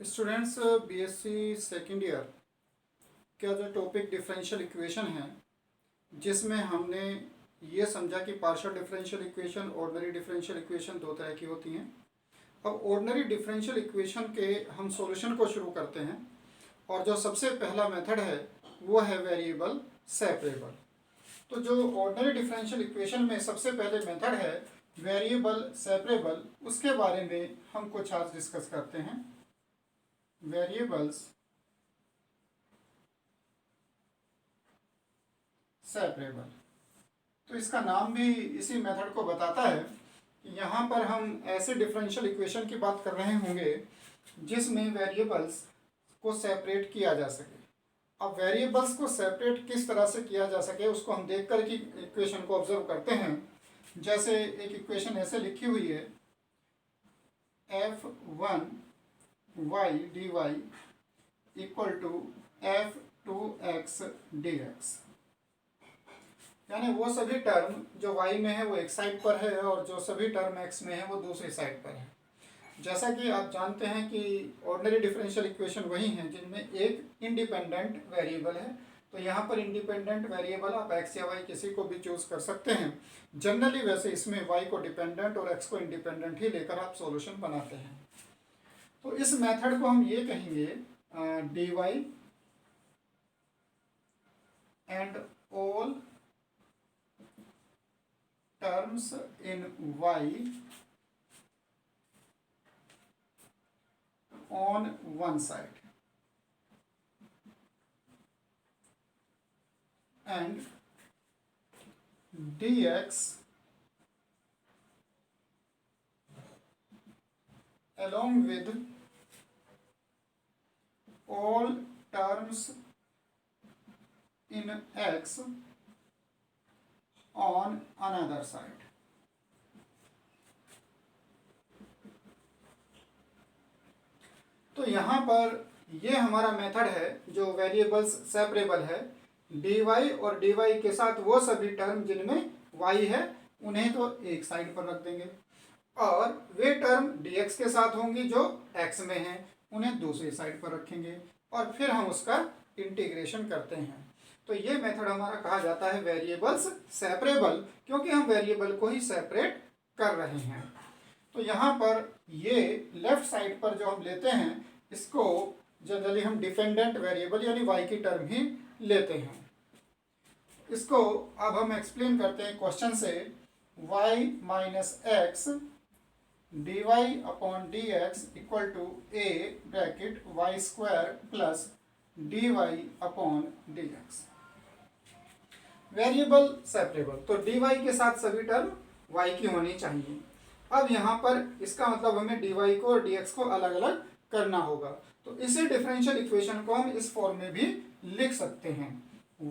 Students BSc second year का जो topic differential equation है, जिसमें हमने ये समझा कि partial differential equation, ordinary differential equation दो तरह की होती हैं। अब ऑर्डिनरी डिफरेंशियल इक्वेशन के हम सॉल्यूशन को शुरू करते हैं, और जो सबसे पहला मेथड है वो है वेरिएबल सेपरेबल। तो जो ऑर्डिनरी डिफरेंशियल इक्वेशन में सबसे पहले मेथड है वेरिएबल सेपरेबल, उसके बारे में हम कुछ आज डिस्कस करते हैं। वेरिएबल्स सेपरेबल, तो इसका नाम भी इसी मेथड को बताता है कि यहाँ पर हम ऐसे डिफरेंशियल इक्वेशन की बात कर रहे होंगे जिसमें वेरिएबल्स को सेपरेट किया जा सके। अब वेरिएबल्स को सेपरेट किस तरह से किया जा सके उसको हम देख कर की इक्वेशन को ऑब्जर्व करते हैं। जैसे एक इक्वेशन ऐसे लिखी हुई है, f1y dy equal to f2x dx, यानी वो सभी टर्म जो y में है वो एक साइड पर है और जो सभी टर्म x में है वो दूसरी साइड पर है। जैसा कि आप जानते हैं कि ऑर्डिनरी डिफरेंशियल इक्वेशन वही हैं जिनमें एक इंडिपेंडेंट वेरिएबल है। तो यहाँ पर इंडिपेंडेंट वेरिएबल आप x या y किसी को भी चूज कर सकते हैं। जनरली वैसे इसमें y को डिपेंडेंट और x को इंडिपेंडेंट ही लेकर आप सॉल्यूशन बनाते हैं। तो इस मेथड को हम ये कहेंगे dy and all terms in y on one side and dx along with all terms in x on another side। तो यहाँ पर ये हमारा मेथड है जो वेरिएबल्स सेपरेबल है। dy और dy के साथ वो सभी टर्म जिनमें y है उन्हें तो एक साइड पर रख देंगे, और वे टर्म dx के साथ होंगी जो x में हैं उन्हें दूसरी साइड पर रखेंगे, और फिर हम उसका इंटीग्रेशन करते हैं। तो ये मेथड हमारा कहा जाता है वेरिएबल्स सेपरेबल, क्योंकि हम वेरिएबल को ही सेपरेट कर रहे हैं। तो यहाँ पर ये लेफ्ट साइड पर जो हम लेते हैं इसको जनरली हम डिपेंडेंट वेरिएबल यानी y की टर्म ही लेते हैं। इसको अब हम एक्सप्लेन करते हैं क्वेश्चन से। y minus x dy upon d x equal to a bracket y square plus dy upon d x. Variable separable, तो dy के साथ सभी टर्म y की होनी चाहिए। अब यहाँ पर इसका मतलब हमें dy को और dx को अलग अलग करना होगा। तो इसी डिफरेंशियल इक्वेशन को हम इस फॉर्म में भी लिख सकते हैं,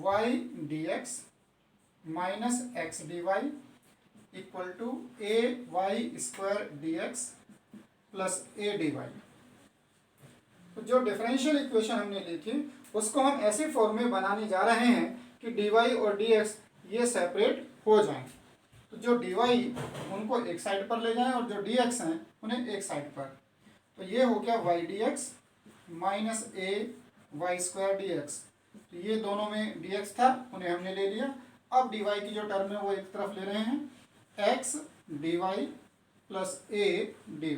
y dx minus x dy equal to a y square dx plus a dy। तो जो डिफरेंशियल इक्वेशन हमने ली थी उसको हम ऐसे फॉर्म में बनाने जा रहे हैं कि dy और dx ये सेपरेट हो जाएं। तो जो dy उनको एक साइड पर ले जाएं और जो dx हैं उन्हें एक साइड पर। तो ये हो गया y dx minus a y square dx। तो ये दोनों में dx था, उन्हें हमने ले लिया। अब dy की जो टर्म है वो एक तरफ ले रहे हैं, x dy plus a dy।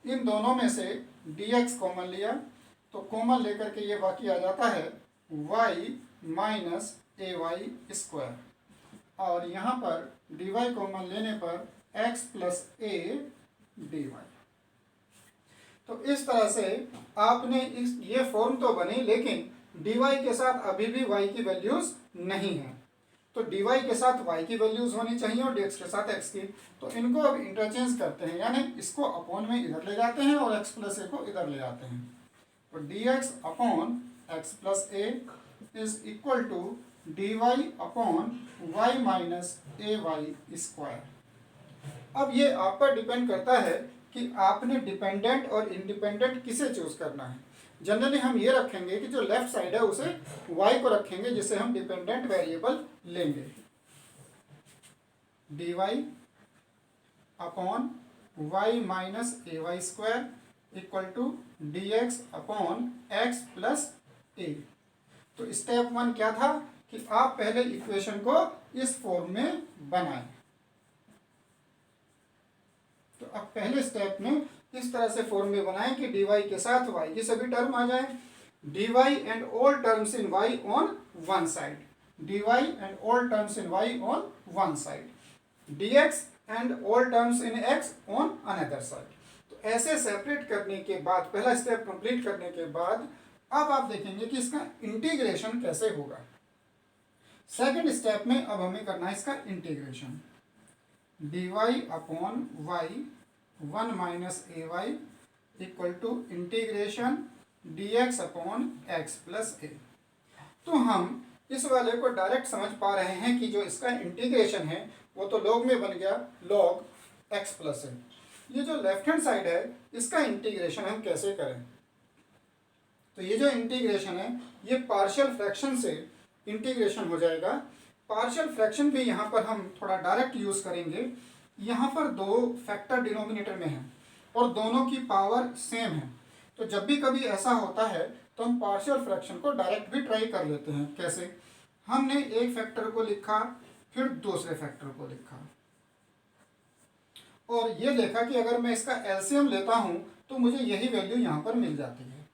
इन दोनों में से dx कॉमन लिया, तो कॉमन लेकर के ये बाकी आ जाता है y minus a y square, और यहाँ पर dy कॉमन लेने पर x प्लस a dy। तो इस तरह से आपने ये फॉर्म तो बनी, लेकिन dy के साथ अभी भी y की वैल्यूज नहीं है। तो dy के साथ y की वैल्यूज होनी चाहिए और dx के साथ x की। तो इनको अब इंटरचेंज करते हैं, यानी इसको अपॉन में इधर ले जाते हैं और x प्लस a को इधर ले जाते हैं। तो dx upon x plus a is equal to dy upon y minus a y square. अब ये आप पर डिपेंड करता है कि आपने डिपेंडेंट और इंडिपेंडेंट किसे चूज करना है। जनरली हम ये रखेंगे कि जो लेफ्ट साइड है उसे y को रखेंगे, जिसे हम डिपेंडेंट वेरिएबल लेंगे। dy upon y minus a y square equal to d x upon x plus a. तो स्टेप 1 क्या था कि आप पहले इक्वेशन को इस फॉर्म में बनाएं। तो अब पहले स्टेप में इस तरह से फॉर्म में बनाएं कि dy के साथ y की सभी टर्म आ जाए। dy and all terms in y on one side, dy and all terms in y on one side, dx and all terms in x on another side. तो ऐसे सेपरेट करने के बाद, पहला स्टेप कंप्लीट करने के बाद, अब आप देखेंगे कि इसका इंटीग्रेशन कैसे होगा। सेकंड स्टेप में अब हमें करना है इसका integration. dy upon y 1 minus a y equal to integration dx upon x plus a. तो हम इस वाले को डायरेक्ट समझ पा रहे हैं कि जो इसका इंटीग्रेशन है वो तो log में बन गया log x प्लस ए। ये जो लेफ्ट हैंड साइड है इसका इंटीग्रेशन हम कैसे करें। तो ये जो इंटीग्रेशन है ये पार्शियल फ्रैक्शन से इंटीग्रेशन हो जाएगा। पार्शियल फ्रैक्शन भी यहाँ पर हम थोड़ा डायरेक्ट यूज करेंगे। यहाँ पर दो फैक्टर डिनोमिनेटर में हैं और दोनों की पावर सेम है। तो जब भी कभी ऐसा होता है तो हम पार्शियल फ्रैक्शन को डायरेक्ट भी ट्राई कर लेते हैं। कैसे? हमने एक फैक्टर को लिखा, फिर दूसरे फैक्टर को लिखा और ये देखा कि अगर मैं इसका एलसीएम लेता हूँ तो मुझे यही वैल्यू यहाँ पर मिल जाती है।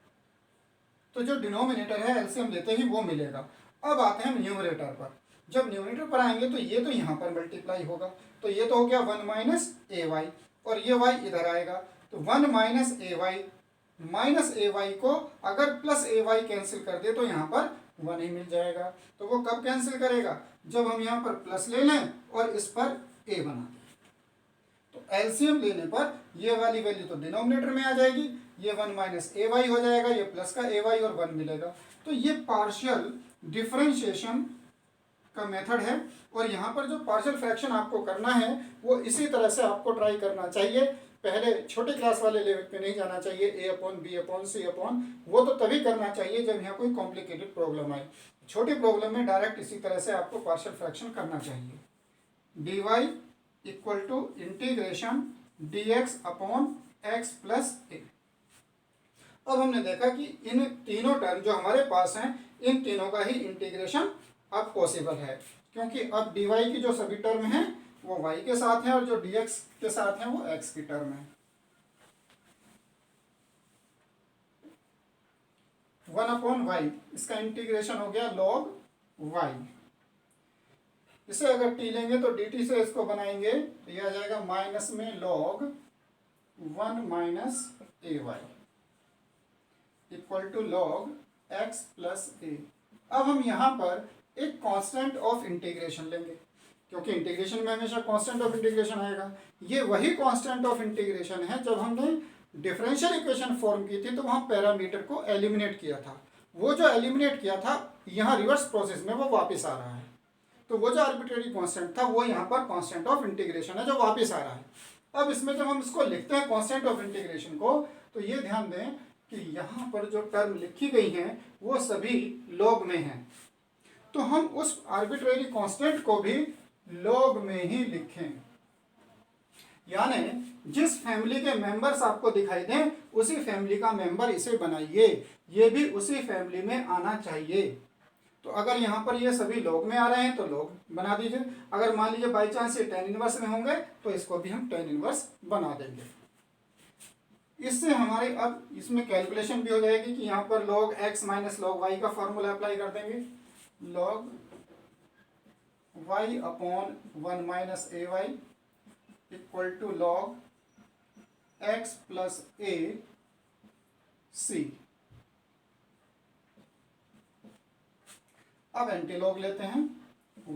तो जो डिनोमिनेटर है एलसीएम लेते ही वो मिलेगा। अब आते हैं न्यूमरेटर पर। जब न्यूमरेटर पर आएंगे तो ये तो यहाँ पर मल्टीप्लाई होगा, तो ये तो हो गया 1 माइनस ए वाई और ये y इधर आएगा। तो 1 माइनस ए वाई को अगर प्लस ए वाई कैंसिल कर दे तो यहाँ पर 1 ही मिल जाएगा। तो वो कब कैंसिल करेगा? जब हम यहाँ पर प्लस ले लें और इस पर a बना दें। तो एलसीएम लेने पर ये वाली वैल्यू तो डिनोमिनेटर में आ जाएगी, ये 1 माइनस ए वाई हो जाएगा, ये प्लस का ए वाई और 1 मिलेगा। तो ये पार्शियल डिफरेंशिएशन का मेथड है और यहाँ पर जो पार्शियल फ्रैक्शन आपको करना है वो इसी तरह से आपको ट्राई करना चाहिए। पहले छोटे क्लास वाले लेवल पे नहीं जाना चाहिए, ए अपॉन बी अपॉन सी अपॉन, वो तो तभी करना चाहिए जब यहाँ कोई कॉम्प्लिकेटेड प्रॉब्लम आए। छोटी प्रॉब्लम में डायरेक्ट इसी तरह से आपको पार्शियल फ्रैक्शन करना चाहिए। D y equal to integration d x upon x plus a. अब हमने देखा कि इन तीनों टर्म जो हमारे पास हैं इन तीनों का ही इंटीग्रेशन अब पॉसिबल है, क्योंकि अब dy की जो सभी टर्म हैं वो y के साथ हैं और जो dx के साथ हैं वो x की टर्म है। 1 अपॉन वाई, इसका इंटीग्रेशन हो गया log y। इसे अगर t लेंगे तो dt से इसको बनाएंगे तो यह आ जाएगा माइनस में log 1 minus a y equal to log x plus a. अब हम यहाँ पर एक कांस्टेंट ऑफ इंटीग्रेशन लेंगे, क्योंकि इंटीग्रेशन में हमेशा कांस्टेंट ऑफ इंटीग्रेशन आएगा। ये वही कांस्टेंट ऑफ इंटीग्रेशन है जब हमने डिफरेंशियल इक्वेशन फॉर्म की थी तो वहाँ पैरामीटर को एलिमिनेट किया था। वो जो एलिमिनेट किया था यहाँ रिवर्स प्रोसेस में वो वापस आ रहा है। तो वो जो आर्बिट्रेरी कांस्टेंट था वो यहाँ पर कांस्टेंट ऑफ इंटीग्रेशन है जो वापस आ रहा है। अब इसमें जब हम इसको लिखते हैं कांस्टेंट ऑफ इंटीग्रेशन को, तो ये ध्यान दें कि यहाँ पर जो टर्म लिखी गई हैं वो सभी लॉग में हैं। तो हम उस आर्बिट्रेरी कांस्टेंट को भी लॉग में ही लिखें, यानी जिस फैमिली के मेंबर्स आपको दिखाई दें उसी फैमिली का मेंबर इसे बनाइए, ये भी उसी फैमिली में आना चाहिए। तो अगर यहाँ पर ये सभी लॉग में आ रहे हैं तो लॉग बना दीजिए। अगर मान लीजिए बाई चांस ये tan इनवर्स में होंगे तो इसको भी हम tan इनवर्स बना देंगे। इससे हमारे अब इसमें कैलकुलेशन भी हो जाएगी कि यहाँ पर log x माइनस log y का फॉर्मूला अप्लाई कर देंगे। log y upon 1 minus a y equal to log x plus a c. अब एंटीलॉग लेते हैं।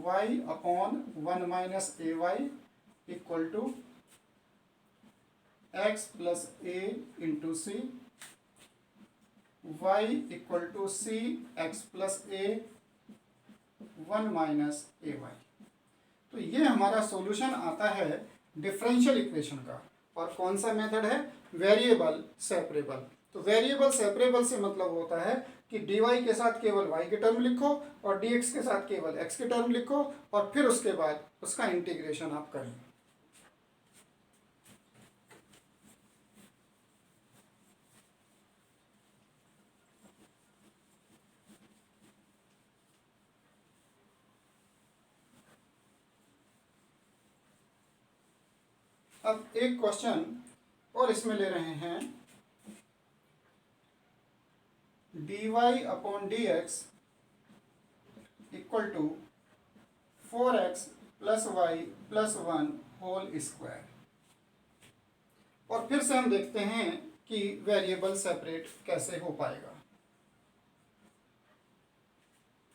y upon 1 minus a y equal to x plus a into c, y equal to c x plus a 1 minus a y. तो ये हमारा solution आता है differential equation का। और कौन सा मेथड है? Variable separable. तो वेरिएबल सेपरेबल से मतलब होता है कि dy के साथ केवल y के टर्म लिखो और dx के साथ केवल x के टर्म लिखो और फिर उसके बाद उसका इंटीग्रेशन आप करें। अब एक क्वेश्चन और इसमें ले रहे हैं, dy upon d x equal to 4x plus y plus 1 whole square. और फिर से हम देखते हैं कि वेरिएबल सेपरेट कैसे हो पाएगा।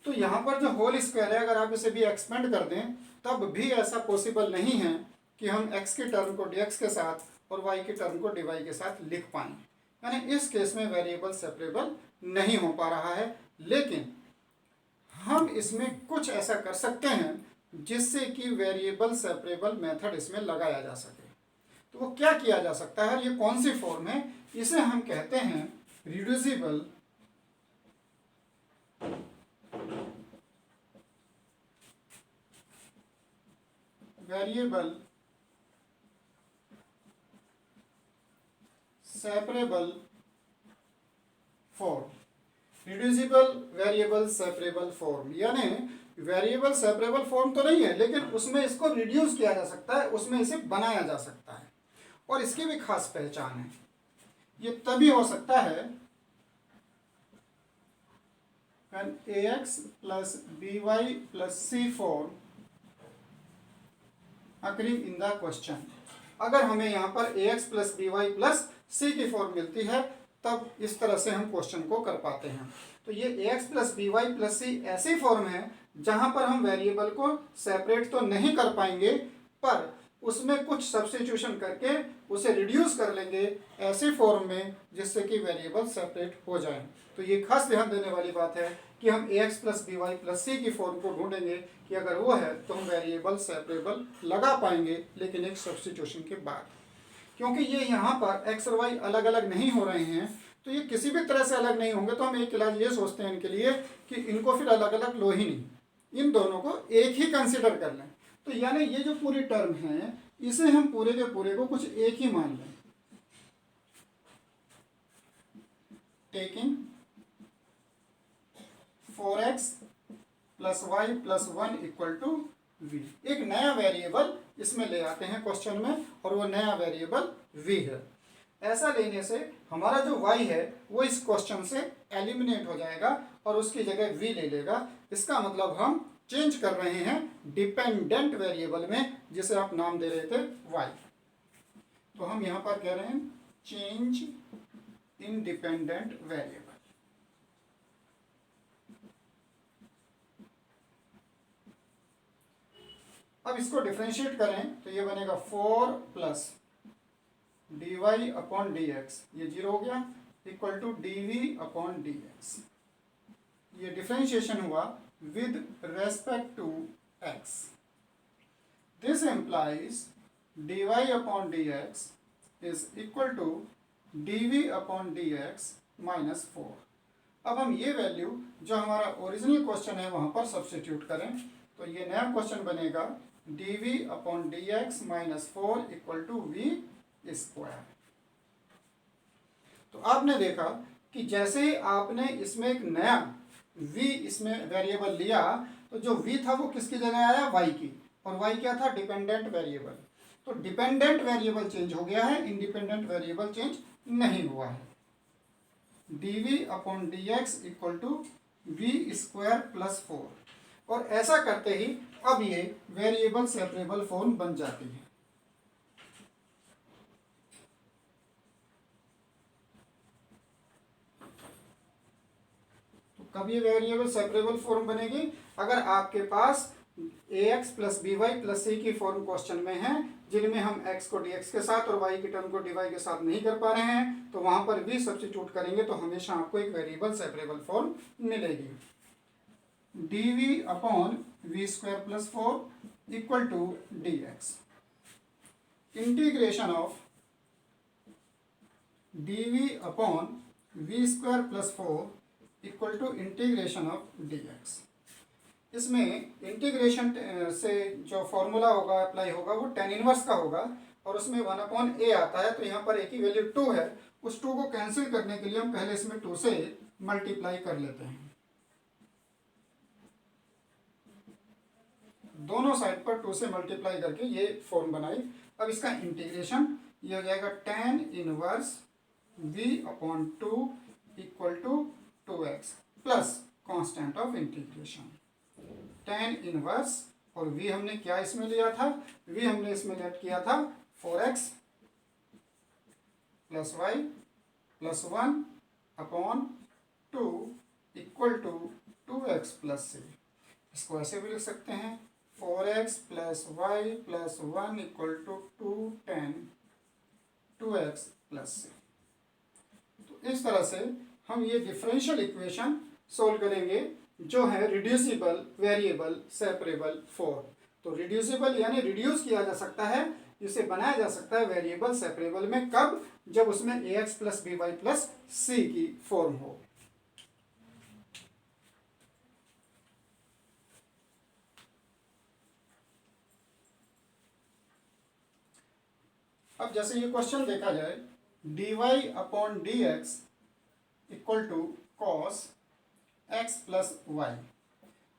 तो यहाँ पर जो होल स्क्वायर है, अगर आप इसे भी एक्सपेंड कर दें तब भी ऐसा पॉसिबल नहीं है कि हम x के टर्म को dx के साथ और y के टर्म को dy के साथ लिख पाएं। यानी इस केस में वेरिएबल सेपरेबल नहीं हो पा रहा है। लेकिन हम इसमें कुछ ऐसा कर सकते हैं जिससे कि वेरिएबल सेपरेबल मेथड इसमें लगाया जा सके। तो वो क्या किया जा सकता है, ये कौन सी फॉर्म है? इसे हम कहते हैं reducible variable separable form. Reducible variable separable form यानी वेरिएबल सेपरेबल फॉर्म तो नहीं है, लेकिन उसमें इसको रिड्यूस किया जा सकता है, उसमें इसे बनाया जा सकता है। और इसकी भी खास पहचान है, ये तभी हो सकता है when ax plus by plus c form occurring in the question। अगर हमें यहाँ पर ax plus by plus c की फॉर्म मिलती है तब इस तरह से हम क्वेश्चन को कर पाते हैं। तो ये ax plus by plus c ऐसी फॉर्म है जहाँ पर हम वेरिएबल को सेपरेट तो नहीं कर पाएंगे, पर उसमें कुछ सब्स्टिट्यूशन करके उसे रिड्यूस कर लेंगे ऐसे फॉर्म में जिससे कि वेरिएबल सेपरेट हो जाए। तो ये खास ध्यान देने वाली बात है कि हम ax plus by plus c की फॉर्म को ढूंढेंगे कि अगर वो है तो हम वेरिएबल सेपरेबल लगा पाएंगे, लेकिन एक सब्स्टिट्यूशन के बाद। क्योंकि ये यहाँ पर x और y अलग अलग नहीं हो रहे हैं, तो ये किसी भी तरह से अलग नहीं होंगे, तो हम एक इलाज ये सोचते हैं इनके लिए कि इनको फिर अलग अलग लो ही नहीं, इन दोनों को एक ही कंसिडर कर लें। तो यानी ये जो पूरी टर्म है इसे हम पूरे के पूरे को कुछ एक ही मान लें, taking 4x plus y plus 1 equal to v। एक नया वेरिएबल इसमें ले आते हैं क्वेश्चन में, और वो नया वेरिएबल v है। ऐसा लेने से हमारा जो y है वो इस क्वेश्चन से एलिमिनेट हो जाएगा और उसकी जगह v ले लेगा। इसका मतलब हम चेंज कर रहे हैं डिपेंडेंट वेरिएबल में, जिसे आप नाम दे रहे थे y। तो हम यहाँ पर कह रहे हैं चेंज इन डिपेंडेंट वेरिएबल। अब इसको डिफरेंशिएट करें तो ये बनेगा 4 plus d y upon d x, ये 0 हो गया, equal to d v upon d x. ये डिफरेंशिएशन हुआ with respect to x। This implies dy upon dx is equal to dv upon dx minus 4। अब हम ये वैल्यू जो हमारा ओरिजिनल क्वेश्चन है वहाँ पर सब्स्टिट्यूट करें, तो ये नया क्वेश्चन बनेगा dv upon dx minus 4 equal to v square. तो आपने देखा कि जैसे ही आपने इसमें एक नया v इसमें वेरिएबल लिया, तो जो v था वो किसकी जगह आया, y की, और y क्या था, डिपेंडेंट वेरिएबल। तो डिपेंडेंट वेरिएबल चेंज हो गया है, इंडिपेंडेंट वेरिएबल चेंज नहीं हुआ है। dv upon dx equal to v square plus 4। और ऐसा करते ही अब ये वेरिएबल सेपरेबल फॉर्म बन जाती है। कब ये वेरिएबल सेपरेबल फॉर्म बनेगी, अगर आपके पास ax plus by plus c की फॉर्म क्वेश्चन में है, जिनमें हम x को dx के साथ और y की टर्म को dy के साथ नहीं कर पा रहे हैं, तो वहां पर v सब्स्टिट्यूट करेंगे तो हमेशा आपको एक वेरिएबल सेपरेबल फॉर्म मिलेगी। dv upon v square plus 4 equal to dx। Integration of dv upon v square plus 4 equal to integration of dx। इसमें इंटीग्रेशन से जो फॉर्मूला होगा अप्लाई होगा वो tan इनवर्स का होगा, और उसमें 1 अपॉन a आता है, तो यहाँ पर a की वैल्यू 2 है, उस 2 को कैंसिल करने के लिए हम पहले इसमें 2 से मल्टीप्लाई कर लेते हैं। दोनों साइड पर 2 से मल्टीप्लाई करके ये फॉर्म बनाई। अब इसका इंटीग्रेशन ये हो जाएगा tan inverse v/2 equal to 2x plus constant of integration. tan inverse और v हमने क्या इसमें लिया था, v हमने इसमें लेट किया था 4x plus y plus 1/2 equal to 2x plus c। इसको ऐसे भी लिख सकते हैं 4x plus y plus 1 equal to 2 tan 2x plus c। तो इस तरह से हम ये डिफरेंशियल इक्वेशन सोल्व करेंगे जो है रिड्यूसिबल वेरिएबल सेपरेबल फॉर्म। तो रिड्यूसिबल यानी रिड्यूस किया जा सकता है, इसे बनाया जा सकता है वेरिएबल सेपरेबल में, कब, जब उसमें ax plus by plus c की फॉर्म हो। अब जैसे ये क्वेश्चन देखा जाए dy/dx equal to cos x plus y,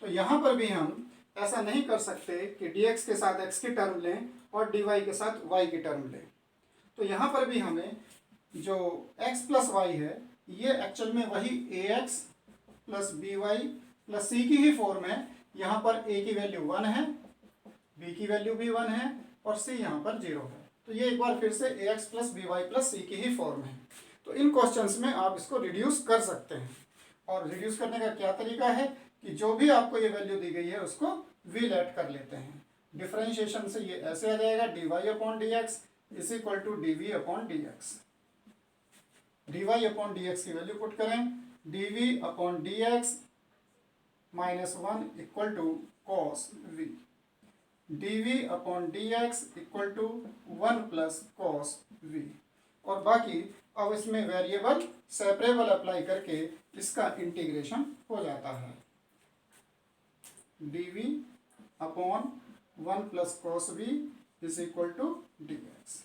तो यहाँ पर भी हम ऐसा नहीं कर सकते कि dx के साथ x की टर्म लें और dy के साथ y की टर्म लें। तो यहाँ पर भी हमें जो x प्लस वाई है ये एक्चुअल में वही ax plus by plus c की ही फॉर्म है। यहाँ पर a की वैल्यू 1 है, b की वैल्यू भी 1 है और c यहाँ पर 0 है। तो ये एक बार फिर से ax plus by plus c की ही फॉर्म है। तो इन क्वेश्चंस में आप इसको रिड्यूस कर सकते हैं, और रिड्यूस करने का क्या तरीका है कि जो भी आपको ये वैल्यू दी गई है उसको v लेट कर लेते हैं। डिफरेंशिएशन से ये ऐसे आ जाएगा dy/dx is equal to dv/dx। dy/dx की वैल्यू पुट करें dv/dx minus 1 equal to cos v, dv/dx equal to 1 plus cos v। और बाकी अब इसमें वेरिएबल सेपरेबल अप्लाई करके इसका इंटीग्रेशन हो जाता है dv/1 plus cos v is equal to dx।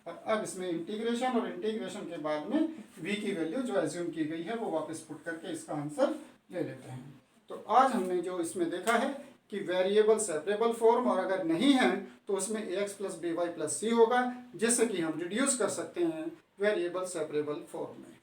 और अब इसमें इंटीग्रेशन और इंटीग्रेशन के बाद में v की वैल्यू जो एज्यूम की गई है वो वापस पुट करके इसका आंसर ले लेते हैं। तो आज हमने जो इसमें देखा है कि वेरिएबल सेपरेबल फॉर्म, और अगर नहीं है तो उसमें ax plus by plus c होगा, जिससे कि हम रिड्यूस कर सकते हैं वेरिएबल सेपरेबल फॉर्म में।